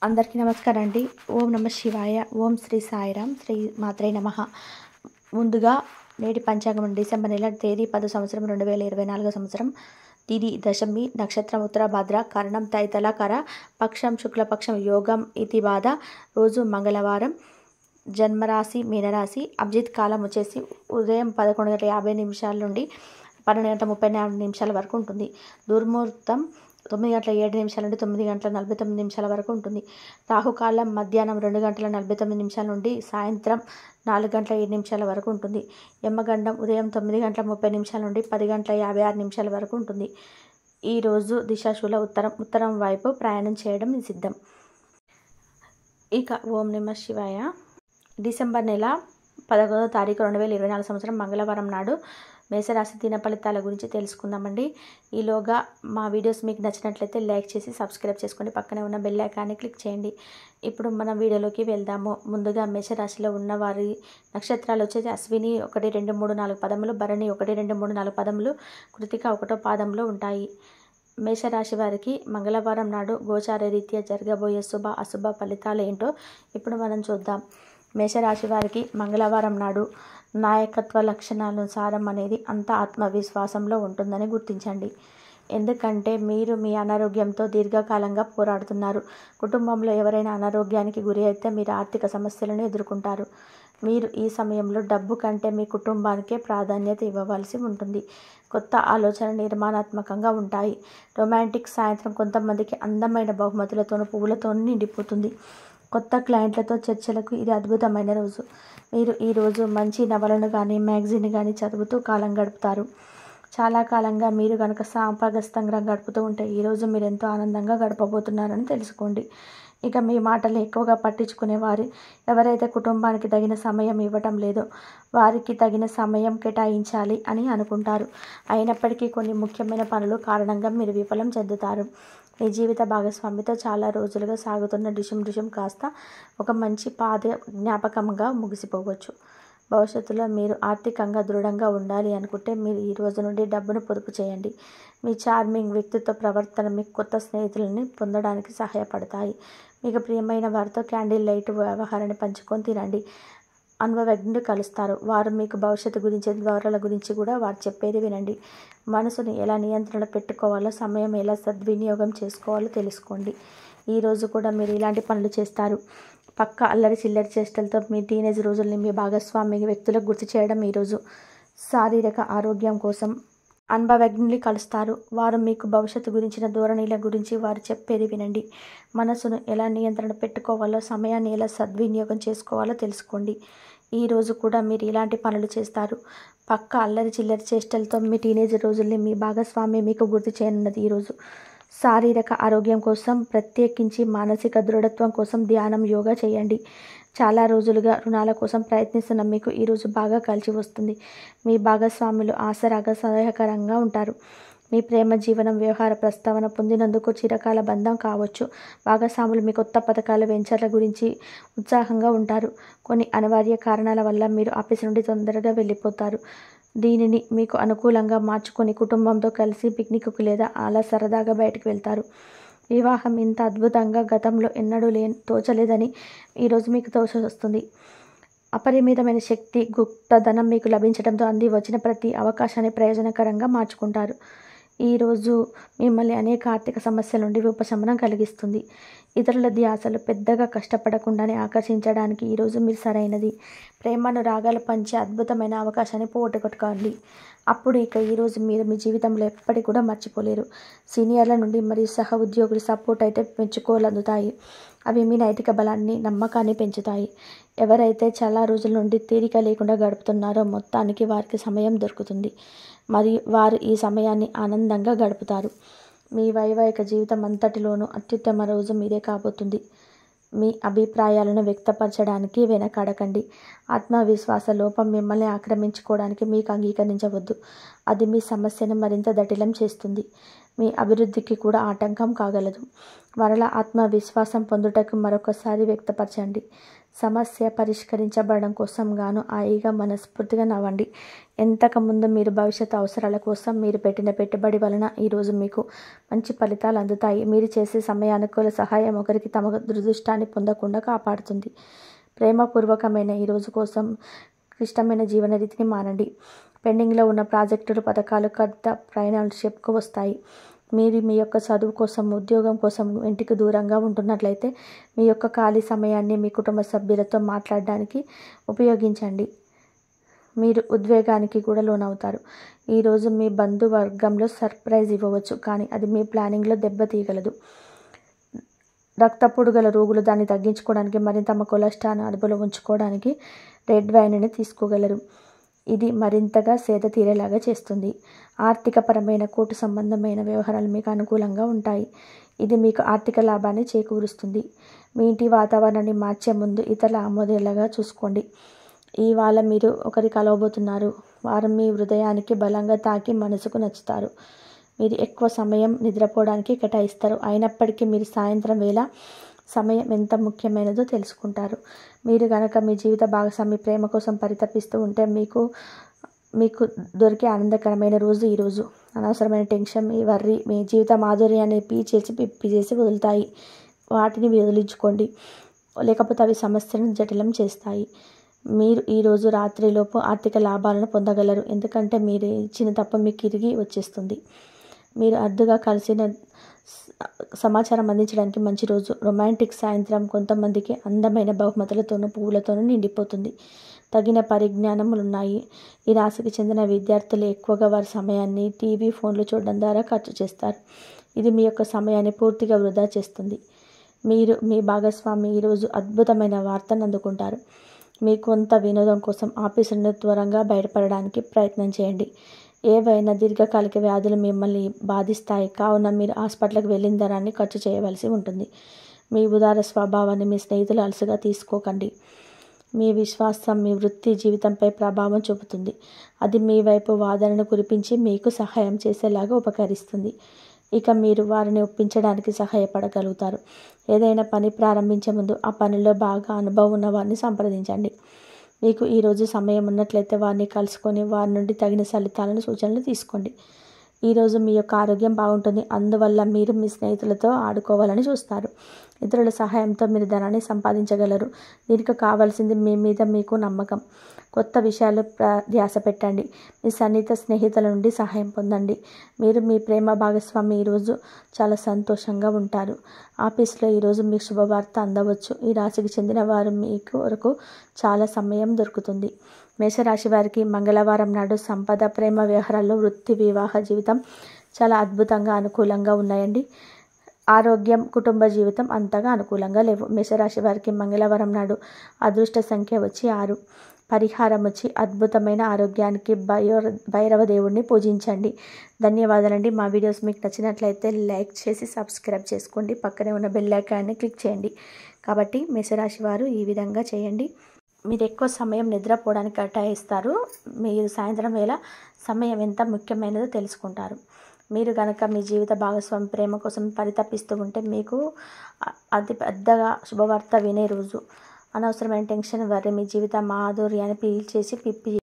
అందరికీ నమస్కారం అండి. ఓం నమ శివాయ. ఓం శ్రీ సాయిరాం. శ్రీ మాత్రే నమః. ముందుగా నేటి పంచాంగం డిసెంబర్ నెల తేదీ 10 సంవత్సరం 2024 సంవత్సరం. తిది దశమి, నక్షత్రం ఉత్తరాభాద్ర, కరణం తైతలకర, పక్షం శుక్లపక్షం, యోగం ఇతిబాధ, రోజు మంగళవారం, జన్మరాశి మీనరాశి. అభిజిత్ కాలం వచ్చేసి ఉదయం 11:50 నుండి 12:34 వరకు ఉంటుంది. దుర్ముహూర్తం 9:07 నుండి 9:49 వరకు ఉంటుంది. రాహుకాలం మధ్యాహ్నం 2:49 నుండి సాయంత్రం 4:07 వరకు ఉంటుంది. యమగండం ఉదయం 9:30 నుండి 10:56 వరకు ఉంటుంది. ఈరోజు దిశాశూల ఉత్తరం వైపు ప్రయాణం చేయడం నిషిద్ధం. ఇక ఓం నమ శివాయ. డిసెంబర్ నెల 11వ తారీఖు 2024 సంవత్సరం మంగళవారం నాడు మేషరాశి దిన ఫలితాల గురించి తెలుసుకుందామండి. ఈలోగా మా వీడియోస్ మీకు నచ్చినట్లయితే లైక్ చేసి సబ్స్క్రైబ్ చేసుకోండి. పక్కనే ఉన్న బెల్ ఐకాన్ని క్లిక్ చేయండి. ఇప్పుడు మనం వీడియోలోకి వెళ్దాము. ముందుగా మేషరాశిలో ఉన్న వారి నక్షత్రాలు వచ్చేసి అశ్విని 1, 2, 3, 4 పదములు, భరణి 1, 2, 3, 4 పదములు, కృతిక 1వ పాదంలో ఉంటాయి. మేషరాశి వారికి మంగళవారం నాడు గోచార రీత్యా జరగబోయే శుభ అశుభ ఫలితాలు ఏంటో ఇప్పుడు మనం చూద్దాం. మేషరాశి వారికి మంగళవారం నాడు నాయకత్వ లక్షణానుసారం అనేది అంత ఆత్మవిశ్వాసంలో ఉంటుందని గుర్తించండి. ఎందుకంటే మీరు మీ అనారోగ్యంతో దీర్ఘకాలంగా పోరాడుతున్నారు. కుటుంబంలో ఎవరైనా అనారోగ్యానికి గురి అయితే మీరు ఆర్థిక సమస్యలను ఎదుర్కొంటారు. మీరు ఈ సమయంలో డబ్బు కంటే మీ కుటుంబానికే ప్రాధాన్యత ఇవ్వవలసి ఉంటుంది. కొత్త ఆలోచన నిర్మాణాత్మకంగా ఉంటాయి. రొమాంటిక్ సాయంత్రం కొంతమందికి అందమైన బహుమతులతోనూ పువ్వులతోనూ నిండిపోతుంది. కొత్త క్లయింట్లతో చర్చలకు ఇది అద్భుతమైన రోజు. మీరు ఈరోజు మంచి నవలను కానీ మ్యాగజైన్ కానీ చదువుతూ కాలం గడుపుతారు. చాలా కాలంగా మీరు కనుక సాంపగస్తంగా గడుపుతూ ఉంటే ఈరోజు మీరు ఎంతో ఆనందంగా గడపబోతున్నారని తెలుసుకోండి. ఇక మీ మాటలు ఎక్కువగా పట్టించుకునే వారు ఎవరైతే కుటుంబానికి తగిన సమయం ఇవ్వటం లేదో వారికి తగిన సమయం కేటాయించాలి అని అనుకుంటారు. అయినప్పటికీ కొన్ని ముఖ్యమైన పనుల కారణంగా మీరు విఫలం చెందుతారు. మీ జీవిత భాగస్వామితో చాలా రోజులుగా సాగుతున్న డిషుం కాస్త ఒక మంచి పాత జ్ఞాపకంగా ముగిసిపోవచ్చు. భవిష్యత్తులో మీరు ఆర్థికంగా దృఢంగా ఉండాలి అనుకుంటే మీరు ఈ రోజు నుండి డబ్బును పొదుపు చేయండి. మీ చార్మింగ్ వ్యక్తిత్వ ప్రవర్తన మీకు కొత్త స్నేహితులని పొందడానికి సహాయపడతాయి. మీకు ప్రియమైన వారితో క్యాండిల్ లైట్ వ్యవహారాన్ని పంచుకొని తినండి. అనుభవజ్ఞులు కలుస్తారు. వారు మీకు భవిష్యత్తు గురించి వివరాల గురించి కూడా వారు చెప్పేది వినండి. మనసును ఎలా నియంత్రణ పెట్టుకోవాలో, సమయం ఎలా సద్వినియోగం చేసుకోవాలో తెలుసుకోండి. ఈరోజు కూడా మీరు ఇలాంటి పనులు చేస్తారు. పక్క అల్లరి చిల్లరి చేష్టలతో మీ టీనేజ్ రోజుల్ని మీ భాగస్వామి వ్యక్తులకు గుర్తు చేయడం ఈరోజు. శారీరక ఆరోగ్యం కోసం అనుభవజ్ఞులు కలుస్తారు. వారు మీకు భవిష్యత్తు గురించిన ధోరణిల గురించి వారు చెప్పేది వినండి. మనసును ఎలా నియంత్రణ పెట్టుకోవాలో, సమయాన్ని ఎలా సద్వినియోగం చేసుకోవాలో తెలుసుకోండి. ఈరోజు కూడా మీరు ఇలాంటి పనులు చేస్తారు. పక్క అల్లరి చిల్లరి చేష్టలతో మీ టీనేజ్ రోజుల్ని మీ భాగస్వామి మీకు గుర్తు చేయనున్నది ఈరోజు. శారీరక ఆరోగ్యం కోసం, ప్రత్యేకించి మానసిక దృఢత్వం కోసం ధ్యానం, యోగా చేయండి. చాలా రోజులుగా రుణాల కోసం ప్రయత్నిస్తున్న మీకు ఈరోజు బాగా కలిసి వస్తుంది. మీ భాగస్వాములు ఆసరాగా సహాయకరంగా ఉంటారు. మీ ప్రేమ జీవనం వ్యవహార ప్రస్తావన పొందినందుకు చిరకాల బంధం కావచ్చు. భాగస్వాములు మీ కొత్త పథకాల వెంచర్ల గురించి ఉత్సాహంగా ఉంటారు. కొన్ని అనివార్య కారణాల వల్ల మీరు ఆఫీస్ నుండి తొందరగా వెళ్ళిపోతారు. దీనిని మీకు అనుకూలంగా మార్చుకొని కుటుంబంతో కలిసి పిక్నిక్కు లేదా అలా సరదాగా బయటకు వెళ్తారు. వివాహం ఇంత అద్భుతంగా గతంలో ఎన్నడూ తోచలేదని ఈరోజు మీకు తోచొస్తుంది. అపరిమితమైన శక్తి, గుప్తధనం మీకు లభించడంతో అంది వచ్చిన ప్రతి అవకాశాన్ని ప్రయోజనకరంగా మార్చుకుంటారు. ఈరోజు మిమ్మల్ని అనేక ఆర్థిక సమస్యల నుండి ఉపశమనం కలిగిస్తుంది. ఇతరుల ధ్యాసలు పెద్దగా కష్టపడకుండానే ఆకర్షించడానికి ఈరోజు మీరు సరైనది. ప్రేమను రాగాలు పంచే అద్భుతమైన అవకాశాన్ని పోగొట్టుకోండి. అప్పుడు ఇక ఈరోజు మీరు మీ జీవితంలో ఎప్పటికీ కూడా మర్చిపోలేరు. సీనియర్ల నుండి మరియు సహ ఉద్యోగుల సపోర్ట్ అయితే మెచ్చుకోలు అందుతాయి. అవి మీ నైతిక బలాన్ని, నమ్మకాన్ని పెంచుతాయి. ఎవరైతే చాలా రోజుల నుండి తీరిక లేకుండా గడుపుతున్నారో మొత్తానికి వారికి సమయం దొరుకుతుంది. మరియు వారు ఈ సమయాన్ని ఆనందంగా గడుపుతారు. మీ వైవాహిక జీవితం అంతటిలోనూ అత్యుత్తమ రోజు మీదే కాబోతుంది. మీ అభిప్రాయాలను వ్యక్తపరచడానికి వెనకాడకండి. ఆత్మవిశ్వాస లోపం మిమ్మల్ని ఆక్రమించుకోవడానికి మీకు అంగీకరించవద్దు. అది మీ సమస్యను మరింత జటిలం చేస్తుంది. మీ అభివృద్ధికి కూడా ఆటంకం కాగలదు. మరలా ఆత్మవిశ్వాసం పొందుటకు మరొకసారి వ్యక్తపరచండి. సమస్య పరిష్కరించబడడం కోసం గాను హాయిగా మనస్ఫూర్తిగా నవ్వండి. ఎంతకుముందు మీరు భవిష్యత్ అవసరాల కోసం మీరు పెట్టిన పెట్టుబడి వలన ఈరోజు మీకు మంచి ఫలితాలు అందుతాయి. మీరు చేసే సమయానుకూల సహాయం ఒకరికి తమ దురదృష్టాన్ని పొందకుండా కాపాడుతుంది. ప్రేమపూర్వకమైన ఈ రోజు కోసం క్లిష్టమైన జీవన రీతిని మానండి. పెండింగ్లో ఉన్న ప్రాజెక్టులు, పథకాలు, కొత్త ప్రయాణాలు చెప్పుకు వస్తాయి. మీరు మీ యొక్క చదువు కోసం, ఉద్యోగం కోసం ఇంటికి దూరంగా ఉంటున్నట్లయితే మీ యొక్క ఖాళీ సమయాన్ని మీ కుటుంబ సభ్యులతో మాట్లాడడానికి ఉపయోగించండి. మీరు ఉద్వేగానికి కూడా లోనవుతారు. ఈరోజు మీ బంధువర్గంలో సర్ప్రైజ్ ఇవ్వవచ్చు, కానీ అది మీ ప్లానింగ్లో దెబ్బతీయగలదు. రక్తపోటు గల రోగులు దాన్ని తగ్గించుకోవడానికి మరియు తమ కొలెస్ట్రాల్ను అదుపులో ఉంచుకోవడానికి రెడ్ వైన్ని తీసుకోగలరు. ఇది మరింతగా సేద తీరేలాగా చేస్తుంది. ఆర్థికపరమైన కోర్టు సంబంధమైన వ్యవహారాలు మీకు అనుకూలంగా ఉంటాయి. ఇది మీకు ఆర్థిక లాభాన్ని చేకూరుస్తుంది. మీ ఇంటి వాతావరణాన్ని మార్చే ముందు ఇతరుల ఆమోదేలాగా చూసుకోండి. ఇవాళ మీరు ఒకరి కలవబోతున్నారు. వారు మీ హృదయానికి బలంగా తాకి మనసుకు నచ్చుతారు. మీరు ఎక్కువ సమయం నిద్రపోవడానికి కేటాయిస్తారు. అయినప్పటికీ మీరు సాయంత్రం వేళ సమయం ఎంత ముఖ్యమైనదో తెలుసుకుంటారు. మీరు కనుక మీ జీవిత భాగస్వామి ప్రేమ కోసం పరితపిస్తూ ఉంటే మీకు దొరికే ఆనందకరమైన రోజు ఈరోజు. అనవసరమైన టెన్షన్, మీ వర్రీ మీ జీవిత మాధుర్యాన్ని పిప్పి చేసి వదులుతాయి. వాటిని వదిలించుకోండి, లేకపోతే అవి సమస్యలను జటిలం చేస్తాయి. మీరు ఈరోజు రాత్రిలోపు ఆర్థిక లాభాలను పొందగలరు, ఎందుకంటే మీరు ఇచ్చిన తప్పు మీకు తిరిగి వచ్చేస్తుంది. మీరు అరుదుగా కలిసిన సమాచారం అందించడానికి మంచి రోజు. రొమాంటిక్ సాయంత్రం కొంతమందికి అందమైన బహుమతులతోనూ పువ్వులతోనూ నిండిపోతుంది. తగిన పరిజ్ఞానములున్నాయి. ఈ రాశికి చెందిన విద్యార్థులు ఎక్కువగా వారి సమయాన్ని టీవీ, ఫోన్లు చూడడం ద్వారా ఖర్చు చేస్తారు. ఇది మీ యొక్క సమయాన్ని పూర్తిగా వృధా చేస్తుంది. మీరు మీ భాగస్వామి ఈరోజు అద్భుతమైన వార్తను అందుకుంటారు. మీ కొంత వినోదం కోసం ఆఫీసు నుండి త్వరగా బయటపడడానికి ప్రయత్నం చేయండి. ఏవైనా దీర్ఘకాలిక వ్యాధులు మిమ్మల్ని బాధిస్తాయి, కావున మీరు హాస్పిటల్కి వెళ్ళిన ధనాన్ని ఖర్చు చేయవలసి ఉంటుంది. మీ ఉదార స్వభావాన్ని మీ స్నేహితులు అలసుగా తీసుకోకండి. మీ విశ్వాసం మీ వృత్తి జీవితంపై ప్రభావం చూపుతుంది. అది మీ వైపు వాదనను కురిపించి మీకు సహాయం చేసేలాగా ఉపకరిస్తుంది. ఇక మీరు వారిని ఒప్పించడానికి సహాయపడగలుగుతారు. ఏదైనా పని ప్రారంభించే ముందు ఆ పనిలో బాగా అనుభవం ఉన్న వారిని సంప్రదించండి. మీకు ఈరోజు సమయం ఉన్నట్లయితే వారిని కలుసుకొని వారి నుండి తగిన ఫలితాలను, సూచనలు తీసుకోండి. ఈరోజు మీ యొక్క ఆరోగ్యం బాగుంటుంది. అందువల్ల మీరు మీ స్నేహితులతో ఆడుకోవాలని చూస్తారు. ఇతరుల సహాయంతో మీరు ధనాన్ని సంపాదించగలరు. దీనికి కావాల్సింది మీ మీద మీకు నమ్మకం. కొత్త విషయాలు ధ్యాస పెట్టండి. మీ సన్నిహిత స్నేహితుల నుండి సహాయం పొందండి. మీరు మీ ప్రేమ భాగస్వామి ఈరోజు చాలా సంతోషంగా ఉంటారు. ఆఫీస్లో ఈరోజు మీకు శుభవార్త అందవచ్చు. ఈ రాశికి చెందిన వారు మీకు వరకు చాలా సమయం దొరుకుతుంది. మేషరాశి వారికి మంగళవారం నాడు సంపద, ప్రేమ వ్యవహారాల్లో, వృత్తి, వివాహ జీవితం చాలా అద్భుతంగా అనుకూలంగా ఉన్నాయండి. ఆరోగ్యం, కుటుంబ జీవితం అంతగా అనుకూలంగా లేవు. మేషరాశి వారికి మంగళవారం నాడు అదృష్ట సంఖ్య వచ్చి 6. పరిహారం వచ్చి అద్భుతమైన ఆరోగ్యానికి భైరవ దేవుడిని పూజించండి. ధన్యవాదాలండి. మా వీడియోస్ మీకు నచ్చినట్లయితే లైక్ చేసి సబ్స్క్రైబ్ చేసుకోండి. పక్కనే ఉన్న బెల్ ఐకాన్ని క్లిక్ చేయండి. కాబట్టి మేషరాశి వారు ఈ విధంగా చేయండి. మీరు ఎక్కువ సమయం నిద్రపోవడానికి కేటాయిస్తారు. మీరు సాయంత్రం వేళ సమయం ఎంత ముఖ్యమైనదో తెలుసుకుంటారు. మీరు కనుక మీ జీవిత భాగస్వామి ప్రేమ కోసం పరితపిస్తూ ఉంటే మీకు అతి పెద్దగా శుభవార్త వినే రోజు. అనవసరమైన టెన్షన్, వర్రీ మీ జీవిత మాధుర్యాన్ని పిప్పి